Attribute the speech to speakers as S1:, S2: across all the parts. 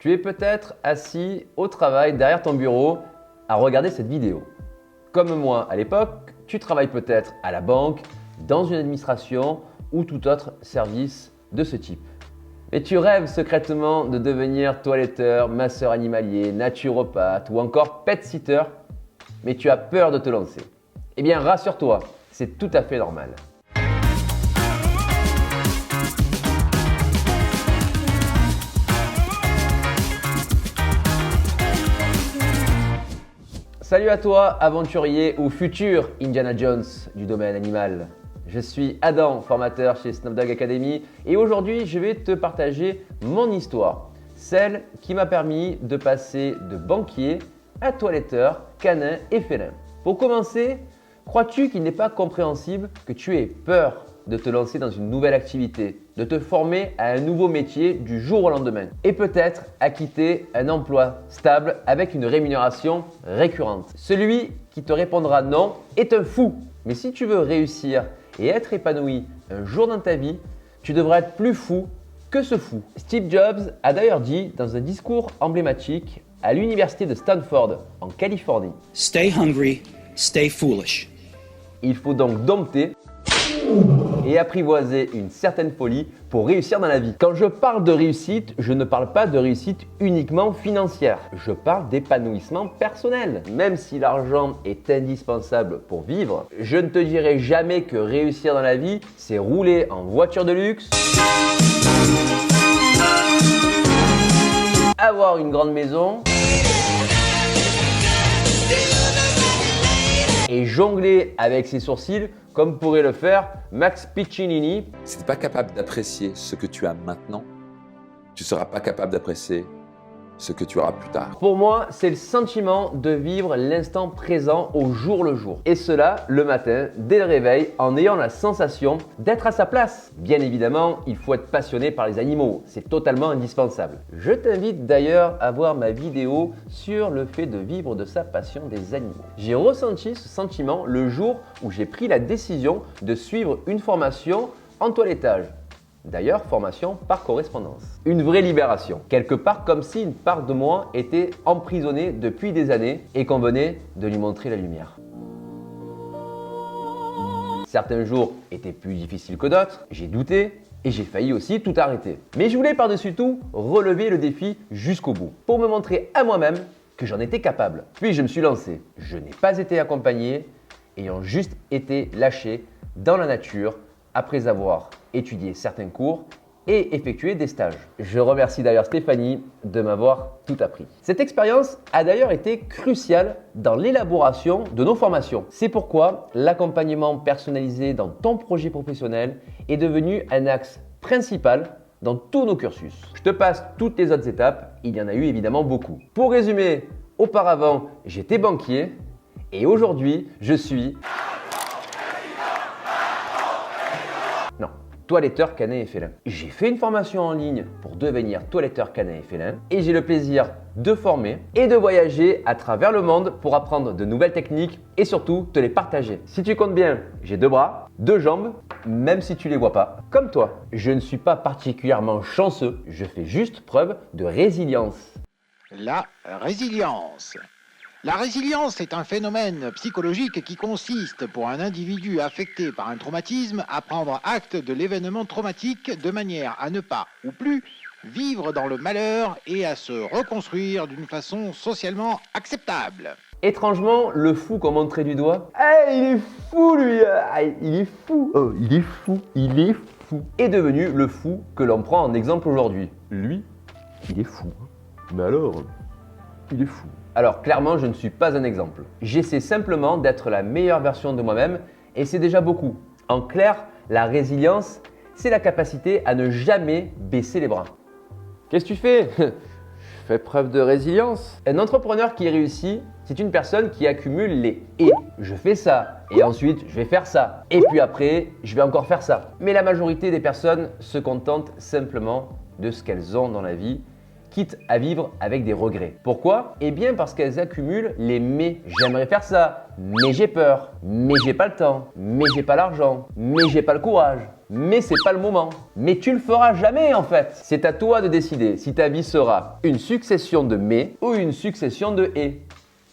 S1: Tu es peut-être assis au travail derrière ton bureau à regarder cette vidéo. Comme moi à l'époque, tu travailles peut-être à la banque, dans une administration ou tout autre service de ce type. Mais tu rêves secrètement de devenir toiletteur, masseur animalier, naturopathe ou encore pet-sitter, mais tu as peur de te lancer. Eh bien, rassure-toi, c'est tout à fait normal. Salut à toi, aventurier ou futur Indiana Jones du domaine animal. Je suis Adam, formateur chez Snowdog Academy et aujourd'hui je vais te partager mon histoire, celle qui m'a permis de passer de banquier à toiletteur, canin et félin. Pour commencer, crois-tu qu'il n'est pas compréhensible que tu aies peur de te lancer dans une nouvelle activité, de te former à un nouveau métier du jour au lendemain et peut-être à quitter un emploi stable avec une rémunération récurrente? Celui qui te répondra non est un fou. Mais si tu veux réussir et être épanoui un jour dans ta vie, tu devras être plus fou que ce fou. Steve Jobs a d'ailleurs dit dans un discours emblématique à l'université de Stanford en Californie:
S2: Stay hungry, stay foolish.
S1: Il faut donc dompter et apprivoiser une certaine folie pour réussir dans la vie. Quand je parle de réussite, je ne parle pas de réussite uniquement financière. Je parle d'épanouissement personnel. Même si l'argent est indispensable pour vivre, je ne te dirai jamais que réussir dans la vie, c'est rouler en voiture de luxe, avoir une grande maison et jongler avec ses sourcils comme pourrait le faire Max Piccinini.
S3: Si tu n'es pas capable d'apprécier ce que tu as maintenant, tu ne seras pas capable d'apprécier ce que tu auras plus tard.
S1: Pour moi, c'est le sentiment de vivre l'instant présent au jour le jour. Et cela le matin, dès le réveil, en ayant la sensation d'être à sa place. Bien évidemment, il faut être passionné par les animaux. C'est totalement indispensable. Je t'invite d'ailleurs à voir ma vidéo sur le fait de vivre de sa passion des animaux. J'ai ressenti ce sentiment le jour où j'ai pris la décision de suivre une formation en toilettage. D'ailleurs, formation par correspondance. Une vraie libération. Quelque part comme si une part de moi était emprisonnée depuis des années et qu'on venait de lui montrer la lumière. Certains jours étaient plus difficiles que d'autres, j'ai douté et j'ai failli aussi tout arrêter. Mais je voulais par-dessus tout relever le défi jusqu'au bout pour me montrer à moi-même que j'en étais capable. Puis je me suis lancé. Je n'ai pas été accompagné, ayant juste été lâché dans la nature après avoir étudié certains cours et effectué des stages. Je remercie d'ailleurs Stéphanie de m'avoir tout appris. Cette expérience a d'ailleurs été cruciale dans l'élaboration de nos formations. C'est pourquoi l'accompagnement personnalisé dans ton projet professionnel est devenu un axe principal dans tous nos cursus. Je te passe toutes les autres étapes, il y en a eu évidemment beaucoup. Pour résumer, auparavant, j'étais banquier et aujourd'hui, je suis toiletteur canin et félin. J'ai fait une formation en ligne pour devenir toiletteur canin et félin et j'ai le plaisir de former et de voyager à travers le monde pour apprendre de nouvelles techniques et surtout te les partager. Si tu comptes bien, j'ai 2 bras, 2 jambes, même si tu les vois pas, comme toi. Je ne suis pas particulièrement chanceux, je fais juste preuve de résilience.
S4: La résilience. La résilience est un phénomène psychologique qui consiste pour un individu affecté par un traumatisme à prendre acte de l'événement traumatique de manière à ne pas ou plus vivre dans le malheur et à se reconstruire d'une façon socialement acceptable.
S1: Étrangement, le fou qu'on montrait du doigt, hey, il est fou lui, il est fou, oh, il est fou, il est fou, est devenu le fou que l'on prend en exemple aujourd'hui. Lui, il est fou. Mais alors, il est fou. Alors clairement, je ne suis pas un exemple. J'essaie simplement d'être la meilleure version de moi-même et c'est déjà beaucoup. En clair, la résilience, c'est la capacité à ne jamais baisser les bras. Qu'est-ce que tu fais? Je fais preuve de résilience. Un entrepreneur qui réussit, c'est une personne qui accumule les « et ». Je fais ça et ensuite je vais faire ça. Et puis après, je vais encore faire ça. Mais la majorité des personnes se contentent simplement de ce qu'elles ont dans la vie, quitte à vivre avec des regrets. Pourquoi? Eh bien parce qu'elles accumulent les mais. J'aimerais faire ça, mais j'ai peur, mais j'ai pas le temps, mais j'ai pas l'argent, mais j'ai pas le courage, mais c'est pas le moment. Mais tu le feras jamais en fait. C'est à toi de décider si ta vie sera une succession de mais ou une succession de et.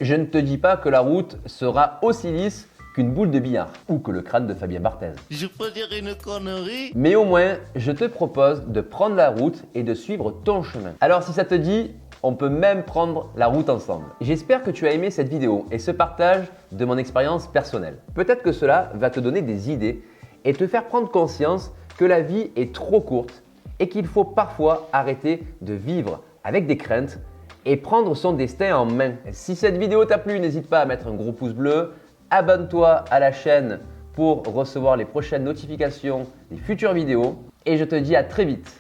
S1: Je ne te dis pas que la route sera aussi lisse qu'une boule de billard ou que le crâne de Fabien Barthez.
S5: Je peux dire une connerie?
S1: Mais au moins, je te propose de prendre la route et de suivre ton chemin. Alors si ça te dit, on peut même prendre la route ensemble. J'espère que tu as aimé cette vidéo et ce partage de mon expérience personnelle. Peut-être que cela va te donner des idées et te faire prendre conscience que la vie est trop courte et qu'il faut parfois arrêter de vivre avec des craintes et prendre son destin en main. Si cette vidéo t'a plu, n'hésite pas à mettre un gros pouce bleu, abonne-toi à la chaîne pour recevoir les prochaines notifications des futures vidéos et je te dis à très vite